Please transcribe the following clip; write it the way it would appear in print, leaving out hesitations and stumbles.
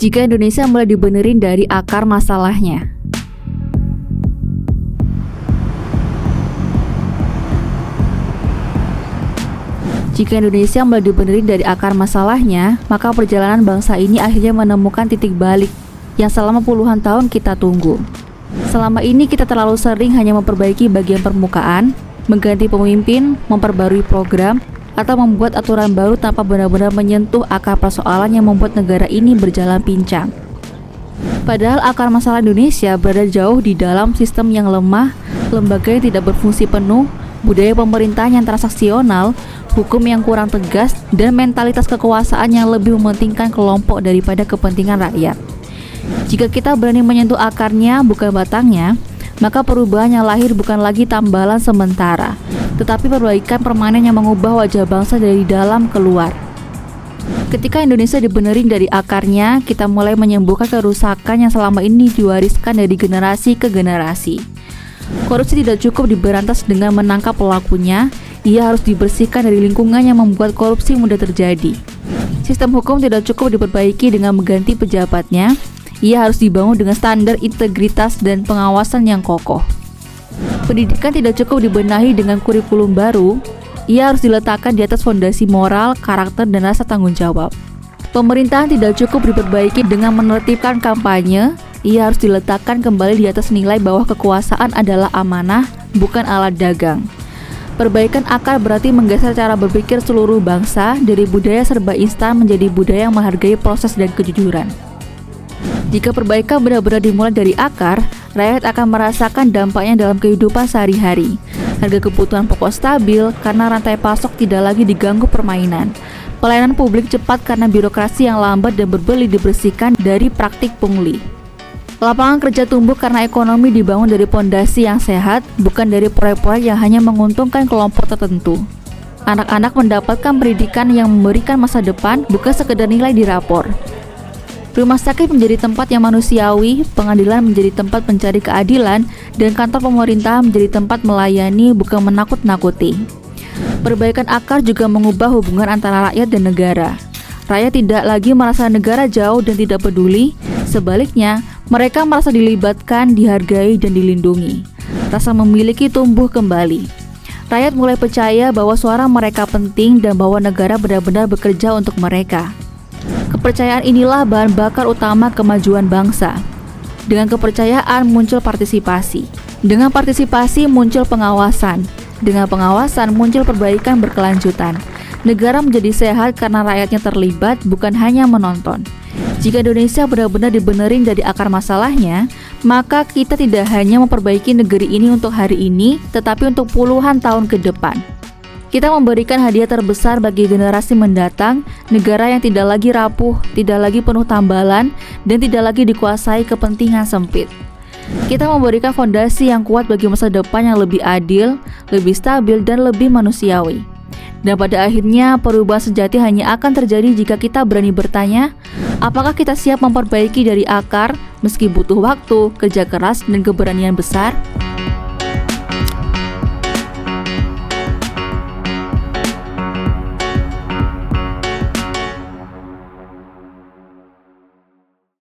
jika Indonesia mulai dibenerin dari akar masalahnya. Jika Indonesia mulai dibenerin dari akar masalahnya, maka perjalanan bangsa ini akhirnya menemukan titik balik yang selama puluhan tahun kita tunggu. Selama ini kita terlalu sering hanya memperbaiki bagian permukaan, mengganti pemimpin, memperbarui program, atau membuat aturan baru tanpa benar-benar menyentuh akar persoalan yang membuat negara ini berjalan pincang. Padahal akar masalah Indonesia berada jauh di dalam sistem yang lemah, lembaga yang tidak berfungsi penuh, budaya pemerintahan yang transaksional, hukum yang kurang tegas, dan mentalitas kekuasaan yang lebih mementingkan kelompok daripada kepentingan rakyat. Jika kita berani menyentuh akarnya bukan batangnya, maka perubahan yang lahir bukan lagi tambalan sementara, tetapi perbaikan permanen yang mengubah wajah bangsa dari dalam keluar. Ketika Indonesia dibenerin dari akarnya, kita mulai menyembuhkan kerusakan yang selama ini diwariskan dari generasi ke generasi. Korupsi tidak cukup diberantas dengan menangkap pelakunya, ia harus dibersihkan dari lingkungan yang membuat korupsi mudah terjadi. Sistem hukum tidak cukup diperbaiki dengan mengganti pejabatnya, ia harus dibangun dengan standar integritas dan pengawasan yang kokoh. Pendidikan tidak cukup dibenahi dengan kurikulum baru, ia harus diletakkan di atas fondasi moral, karakter, dan rasa tanggung jawab. Pemerintahan tidak cukup diperbaiki dengan menertibkan kampanye, ia harus diletakkan kembali di atas nilai bahwa kekuasaan adalah amanah, bukan alat dagang. Perbaikan akar berarti menggeser cara berpikir seluruh bangsa dari budaya serba instan menjadi budaya yang menghargai proses dan kejujuran. Jika perbaikan benar-benar dimulai dari akar, rakyat akan merasakan dampaknya dalam kehidupan sehari-hari. Harga kebutuhan pokok stabil karena rantai pasok tidak lagi diganggu permainan. Pelayanan publik cepat karena birokrasi yang lambat dan berbelit dibersihkan dari praktik pungli. Lapangan kerja tumbuh karena ekonomi dibangun dari pondasi yang sehat, bukan dari proyek-proyek yang hanya menguntungkan kelompok tertentu. Anak-anak mendapatkan pendidikan yang memberikan masa depan, bukan sekedar nilai di rapor. Rumah sakit menjadi tempat yang manusiawi, pengadilan menjadi tempat mencari keadilan, dan kantor pemerintah menjadi tempat melayani, bukan menakut-nakuti. Perbaikan akar juga mengubah hubungan antara rakyat dan negara. Rakyat tidak lagi merasa negara jauh dan tidak peduli, sebaliknya, mereka merasa dilibatkan, dihargai, dan dilindungi. Rasa memiliki tumbuh kembali. Rakyat mulai percaya bahwa suara mereka penting dan bahwa negara benar-benar bekerja untuk mereka. Kepercayaan inilah bahan bakar utama kemajuan bangsa. Dengan kepercayaan muncul partisipasi. Dengan partisipasi muncul pengawasan. Dengan pengawasan muncul perbaikan berkelanjutan. Negara menjadi sehat karena rakyatnya terlibat, bukan hanya menonton. Jika Indonesia benar-benar dibenerin dari akar masalahnya, maka kita tidak hanya memperbaiki negeri ini untuk hari ini, tetapi untuk puluhan tahun ke depan. Kita memberikan hadiah terbesar bagi generasi mendatang, negara yang tidak lagi rapuh, tidak lagi penuh tambalan, dan tidak lagi dikuasai kepentingan sempit. Kita memberikan fondasi yang kuat bagi masa depan yang lebih adil, lebih stabil, dan lebih manusiawi. Dan pada akhirnya, perubahan sejati hanya akan terjadi jika kita berani bertanya, apakah kita siap memperbaiki dari akar meski butuh waktu, kerja keras, dan keberanian besar?